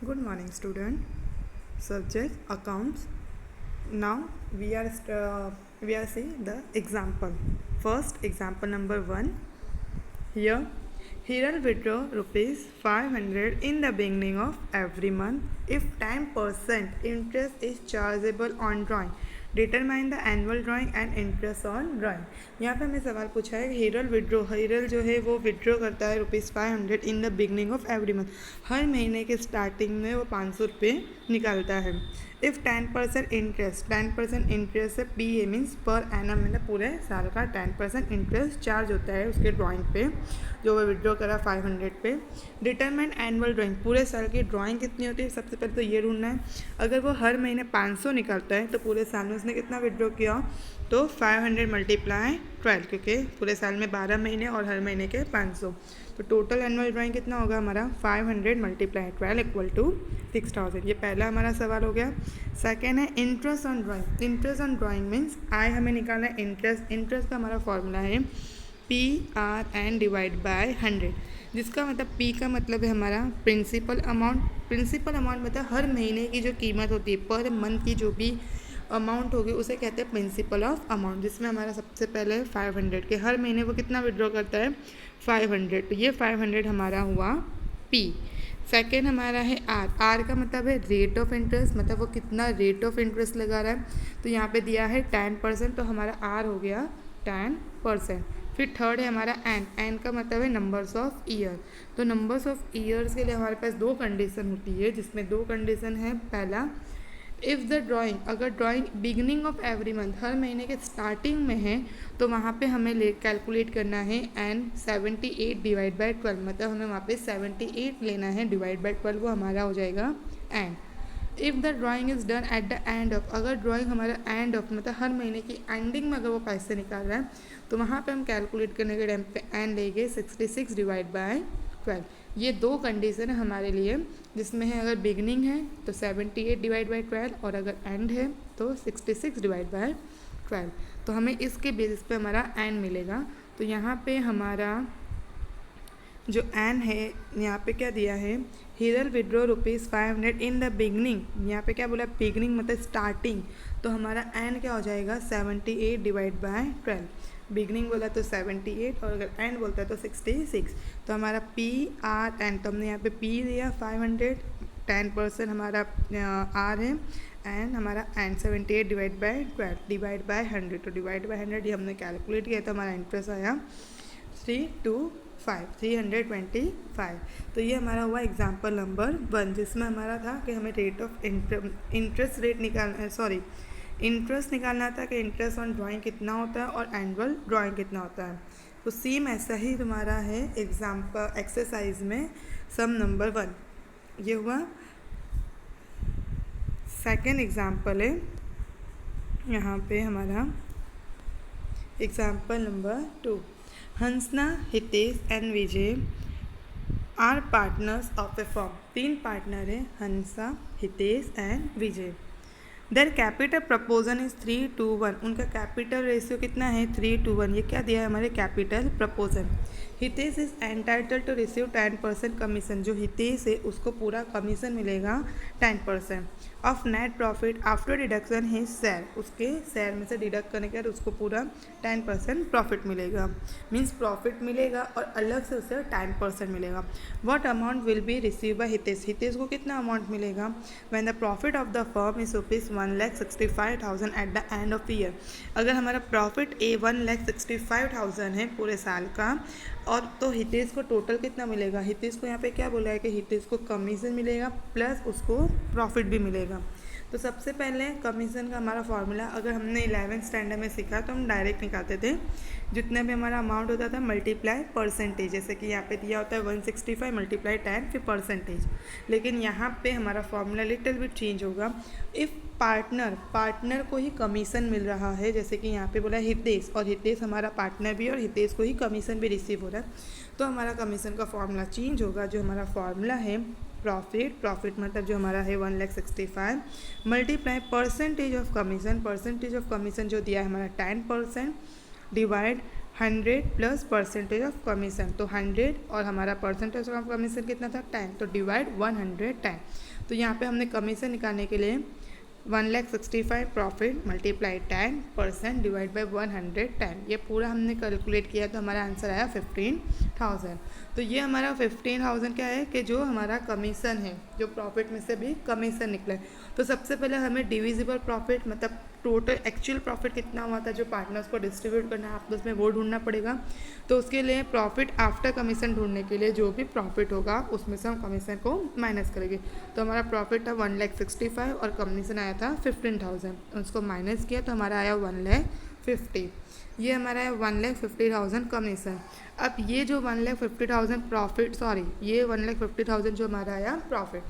Good morning, student. Subject accounts. Now we are seeing the example. First example number 1. Here, Hiral withdraw rupees 500 in the beginning of every month. If 10% interest is chargeable on drawing, determine the annual drawing and interest on drawing. यहाँ पे हमें सवाल पूछा है हिरल जो है वो withdraw करता है ₹500 in the beginning of every month. हर महीने के स्टार्टिंग में वो 500 रुपये निकालता है। इफ़ 10% इंटरेस्ट है P A means per annum, मतलब पूरे साल का 10% इंटरेस्ट चार्ज होता है उसके ड्राइंग पे जो वो विड्रॉ करा 500 पे। डिटरमाइन एनुअल ड्राइंग, पूरे साल की ड्राइंग कितनी होती है सबसे पहले तो ये ढूंढना है। अगर वो हर महीने 500 निकालता है तो पूरे साल में उसने कितना विड्रॉ किया, तो 500 मल्टीप्लाई 12, क्योंकि पूरे साल में 12 महीने और हर महीने के 500, तो टोटल एनुअल ड्राइंग कितना होगा हमारा 500 मल्टीप्लाई 12 इक्वल टू 6000। ये पहला हमारा सवाल हो गया। सेकेंड है interest on drawing. Interest on drawing means I हमें निकालना है इंटरेस्ट का हमारा फॉर्मूला है PRN डिवाइड बाय 100, जिसका मतलब P का मतलब है हमारा प्रिंसिपल अमाउंट मतलब हर महीने की जो कीमत होती है, पर मंथ की जो भी अमाउंट होगी उसे कहते हैं प्रिंसिपल ऑफ अमाउंट, जिसमें हमारा सबसे पहले 500 के हर महीने वो कितना विड्रॉ करता है 500, तो ये 500 हमारा हुआ P। सेकेंड हमारा है R का मतलब है रेट ऑफ इंटरेस्ट, मतलब वो कितना रेट ऑफ इंटरेस्ट लगा रहा है, तो यहाँ पे दिया है 10%, तो हमारा R हो गया 10%। फिर थर्ड है हमारा एन का मतलब है नंबर्स ऑफ ईयर। तो नंबर्स ऑफ ईयर्स के लिए हमारे पास दो कंडीशन होती है, जिसमें दो कंडीशन है। पहला, इफ़ द ड्राइंग, अगर drawing beginning of every month हर महीने के स्टार्टिंग में है तो वहाँ पे हमें कैलकुलेट करना है एन 78 डिवाइड बाई 12, मतलब हमें वहाँ पे 78 लेना है डिवाइड बाई 12, वो हमारा हो जाएगा एन। If the drawing is done at the end of, अगर ड्राइंग हमारा एंड ऑफ मतलब हर महीने की एंडिंग में अगर वो पैसे निकाल रहा है तो वहाँ पे हम कैलकुलेट करने के टाइम पे एन लेंगे 66 डिवाइड बाय 12। ये दो कंडीशन है हमारे लिए, जिसमें है अगर बिगनिंग है तो 78 डिवाइड बाई 12 और अगर एंड है तो 66 डिवाइड बाय 12, तो हमें इसके बेसिस पे हमारा एन मिलेगा। तो यहाँ पे हमारा जो एन है यहाँ पे क्या दिया है, Hiral withdraw ₹500 in the beginning, यहाँ पे क्या बोला बिगनिंग मतलब स्टार्टिंग, तो हमारा एन क्या हो जाएगा 78 डिवाइड बाय 12। बिगनिंग बोला तो 78 और अगर एंड बोलता है तो 66, तो हमारा PRN, तो हमने यहाँ पे P दिया 500, 10% हमारा R है, एंड हमारा and 78 divide by 12 divide by 100, तो डिवाइड बाय 100 ये हमने कैलकुलेट किया तो हमारा इंटरेस्ट आया 325। तो ये हमारा हुआ एग्जाम्पल नंबर 1, जिसमें हमारा था कि हमें रेट ऑफ इंटरेस्ट निकालना था कि इंटरेस्ट ऑन ड्राइंग कितना होता है और एनुअल ड्राइंग कितना होता है। तो सेम ऐसा ही तुम्हारा है एग्जाम्पल एक्सरसाइज में सम नंबर 1। ये हुआ। सेकेंड एग्जाम्पल है यहाँ पे हमारा एग्जाम्पल नंबर 2। हंसना, Hitesh and Vijay are partners of a firm. 3 partner है, Hansa, Hitesh and Vijay. Their capital proportion is 3:1। उनका कैपिटल रेशियो कितना है 3:1। ये क्या दिया है हमारे capital proportion. Hitesh is entitled to receive 10% commission. जो हितेश है उसको पूरा कमीशन मिलेगा 10% of net profit after deduction his share. उसके शेयर में से डिडक्ट करने के बाद उसको पूरा 10% प्रॉफिट मिलेगा, मीन्स प्रॉफिट मिलेगा और अलग से उसे 10% मिलेगा। What amount will be receive by Hitesh. Hitesh को कितना अमाउंट मिलेगा when the profit of the firm is ₹1,65,000 eight the end of year. अगर हमारा प्रॉफिट 1,65,000 है पूरे साल का, और तो हितेश को टोटल कितना मिलेगा, हितेश को यहाँ पे क्या बोला है कि हितेश को कमीशन मिलेगा प्लस उसको प्रॉफिट भी मिलेगा। तो सबसे पहले कमीशन का हमारा फॉर्मूला अगर हमने 11th स्टैंडर्ड में सीखा तो हम डायरेक्ट निकालते थे, जितना भी हमारा अमाउंट होता था मल्टीप्लाई परसेंटेज, जैसे कि यहाँ पे दिया होता है 165 मल्टीप्लाई 10 फिर परसेंटेज। लेकिन यहाँ पे हमारा फॉर्मूला लिटिल बिट चेंज होगा। इफ़ पार्टनर को ही कमीशन मिल रहा है, जैसे कि यहाँ पे बोला हितेश, और हितेश हमारा पार्टनर भी और हितेश को ही कमीशन भी रिसीव हो रहा है, तो हमारा कमीशन का फॉर्मूला चेंज होगा। जो हमारा फॉर्मूला है प्रॉफिट मतलब जो हमारा है 1,65,000 मल्टीप्लाई परसेंटेज ऑफ कमीशन जो दिया है हमारा 10% divide 100 plus percentage of commission, तो 100 और हमारा परसेंटेज ऑफ कमीशन कितना था 10, तो डिवाइड 110। तो यहाँ पे हमने कमीशन निकालने के लिए 1,65,000 प्रॉफिट मल्टीप्लाई 10% डिवाइड बाई 110, ये पूरा हमने कैलकुलेट किया तो हमारा आंसर आया 15,000। तो ये हमारा 15,000 क्या है कि जो हमारा कमीशन है, जो प्रॉफिट में से भी कमीशन निकला है। तो सबसे पहले हमें डिविजिबल प्रॉफिट मतलब टोटल एक्चुअल प्रॉफिट कितना हुआ था जो पार्टनर्स को डिस्ट्रीब्यूट करना है आपस में, वो ढूंढना पड़ेगा। तो उसके लिए प्रॉफिट आफ्टर कमीशन ढूंढने के लिए जो भी प्रॉफिट होगा उसमें से हम कमीशन को माइनस करेंगे। तो हमारा प्रॉफिट था 1,65,000 और कमीशन आया था 15,000, उसको माइनस किया तो हमारा आया 1,50,000। ये हमारा है 1,50,000 कमीशन। अब ये जो 1,50,000 प्रॉफिट, सॉरी ये 1,50,000 जो हमारा आया प्रॉफिट,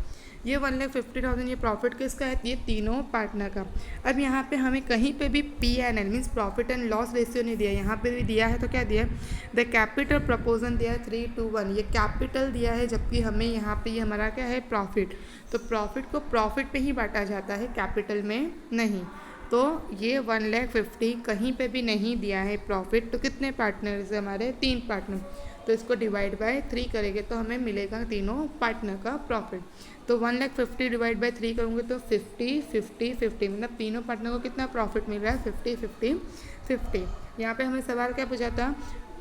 ये 1,50,000 ये प्रॉफिट किसका है, ये तीनों पार्टनर का। अब यहाँ पे हमें कहीं पे भी P&L means profit and loss ratio नहीं दिया, यहाँ पे भी दिया है तो क्या दिया है, द कैपिटल प्रपोजन दिया है 3:1, ये कैपिटल दिया है, जबकि हमें यहाँ पे ये हमारा क्या है प्रॉफिट, तो प्रॉफिट को प्रॉफिट पे ही बांटा जाता है, कैपिटल में नहीं। तो ये 1,50,000 कहीं पे भी नहीं दिया है प्रॉफिट, तो कितने पार्टनर्स है हमारे, 3 पार्टनर, तो इसको डिवाइड बाय 3 करेंगे तो हमें मिलेगा तीनों पार्टनर का प्रॉफिट। तो 1,50,000 डिवाइड बाय 3 करूँगे तो 50, 50, 50, मतलब तीनों पार्टनर को कितना प्रॉफिट मिल रहा है 50, 50, 50। यहाँ पे हमें सवाल क्या पूछा था,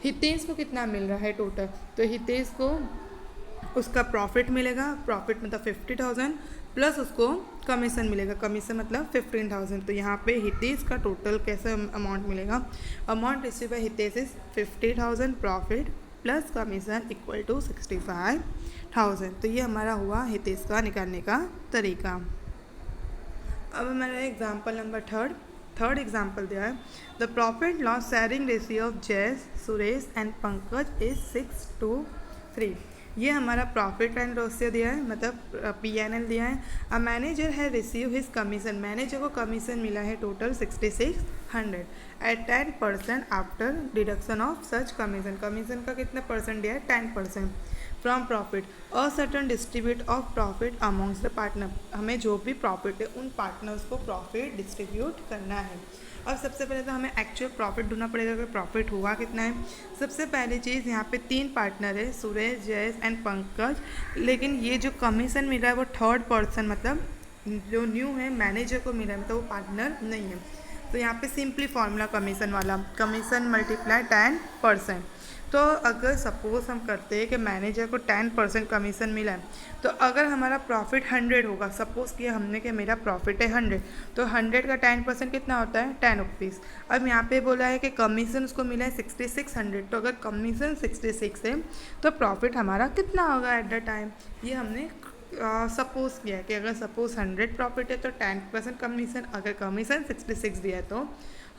हितेश को कितना मिल रहा है टोटल, तो हितेश को उसका प्रॉफिट मिलेगा, प्रॉफिट मतलब 50,000 प्लस उसको कमीशन मिलेगा, कमीशन मतलब 15,000। तो यहाँ पे हितेश का टोटल कैसे अमाउंट मिलेगा, amount receive by Hitesh is 50,000 profit plus commission equal to 65,000। तो ये हमारा हुआ हितेश का निकालने का तरीका। अब हमारा एग्जाम्पल नंबर थर्ड एग्जाम्पल दिया है, the profit loss sharing ratio of Jayesh, Suresh and Pankaj is 6:3। ये हमारा प्रॉफिट एंड रेशियो दिया है, मतलब P&L दिया है। A manager has receive his commission, manager को कमीशन मिला है total 6,600 at 10% after deduction of such commission, commission का कितना परसेंट दिया है 10% from profit, a certain distribute of profit amongst the partner, हमें जो भी प्रॉफिट है उन पार्टनर्स को प्रॉफिट डिस्ट्रीब्यूट करना है। अब सबसे पहले तो हमें एक्चुअल प्रॉफिट ढूंढना पड़ेगा कि प्रॉफिट हुआ कितना है। सबसे पहली चीज़ यहाँ पे 3 पार्टनर है, सुरेश, जयेश एंड पंकज, लेकिन ये जो कमीशन मिला है वो थर्ड पर्सन मतलब जो न्यू है मैनेजर को मिला है, मतलब वो पार्टनर नहीं है। तो यहाँ पे सिंपली फॉर्मूला कमीशन वाला, कमीशन मल्टीप्लाई 10%। तो अगर सपोज हम करते हैं कि मैनेजर को 10% कमीशन मिला है, तो अगर हमारा प्रॉफिट 100 होगा, सपोज किया हमने कि मेरा प्रॉफिट है 100, तो 100 का 10% कितना होता है 10 रुपीज़। अब यहाँ पे बोला है कि कमीशन उसको मिला है 6,600, तो अगर कमीशन 66 है तो प्रॉफिट हमारा कितना होगा एट द टाइम, ये हमने सपोज किया है कि अगर सपोज 100 प्रॉफिट है तो 10% कमीशन, अगर कमीशन 66 दिया है तो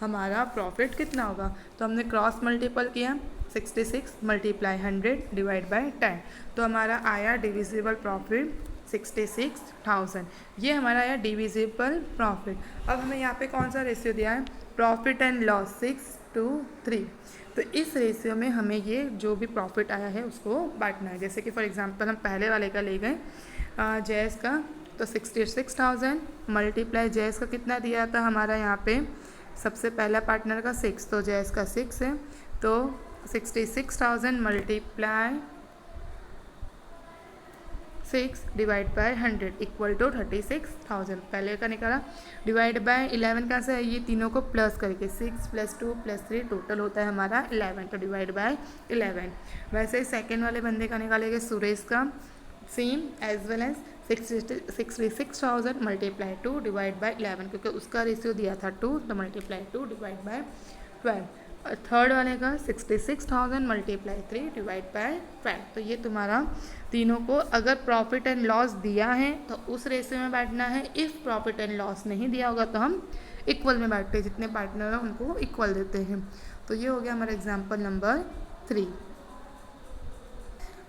हमारा प्रॉफिट कितना होगा। तो हमने क्रॉस मल्टीपल किया, 66 मल्टीप्लाई 100 डिवाइड बाय 10, तो हमारा आया डिविजिबल प्रॉफिट 66,000, ये हमारा आया डिविजिबल प्रॉफिट। अब हमें यहाँ पे कौन सा रेशियो दिया है, प्रॉफिट एंड लॉस 6:3। तो इस रेशियो में हमें ये जो भी प्रॉफिट आया है उसको बांटना है। जैसे कि फॉर एग्जांपल हम पहले वाले का ले गए जयेश का, तो 66,000 मल्टीप्लाई जयेश का कितना दिया था हमारा यहाँ पे, सबसे पहला पार्टनर का 6, तो जयेश का 6 है, तो 66,000 multiply 6 divide by 100 equal to 36,000, पहले का निकाला, डिवाइड बाय 11 का से ये तीनों को प्लस करके 6 + 2 + 3 टोटल होता है हमारा 11, तो डिवाइड बाय 11। वैसे ही सेकेंड वाले बंदे का निकालेंगे सुरेश का, same as well as 66,000 multiply 2 divide by 11, क्योंकि उसका रेशियो दिया था 2, तो मल्टीप्लाई 2 डिवाइड बाय 12। और थर्ड वाले का 66,000 मल्टीप्लाई 3 डिवाइड बाय 12। तो ये तुम्हारा तीनों को अगर प्रॉफिट एंड लॉस दिया है तो उस रेशियो में बांटना है, इफ़ प्रॉफिट एंड लॉस नहीं दिया होगा तो हम इक्वल में बांटते हैं, जितने पार्टनर हैं उनको इक्वल देते हैं। तो ये हो गया हमारा एग्जाम्पल नंबर 3।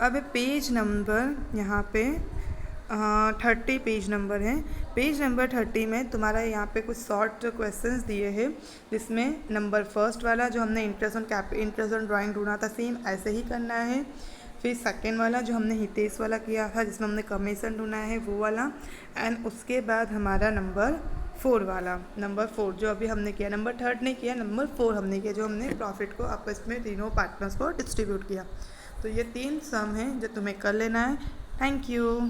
अब पेज नंबर यहाँ पे 30 पेज नंबर है। पेज नंबर 30 में तुम्हारा यहाँ पे कुछ शॉर्ट क्वेश्चंस दिए हैं, जिसमें नंबर फर्स्ट वाला जो हमने इंटरेस्ट ऑन ड्राइंग ढूंढा था सेम ऐसे ही करना है। फिर सेकेंड वाला जो हमने हितेश वाला किया था जिसमें हमने कमीशन ढूंढा है वो वाला, एंड उसके बाद हमारा नंबर 4 वाला, नंबर 4 जो अभी हमने किया, नंबर 3 नहीं किया, नंबर 4 हमने किया, जो हमने प्रॉफिट को आपस में तीनों पार्टनर्स को डिस्ट्रीब्यूट किया। तो ये 3 सम हैं जो तुम्हें कर लेना है। Thank you.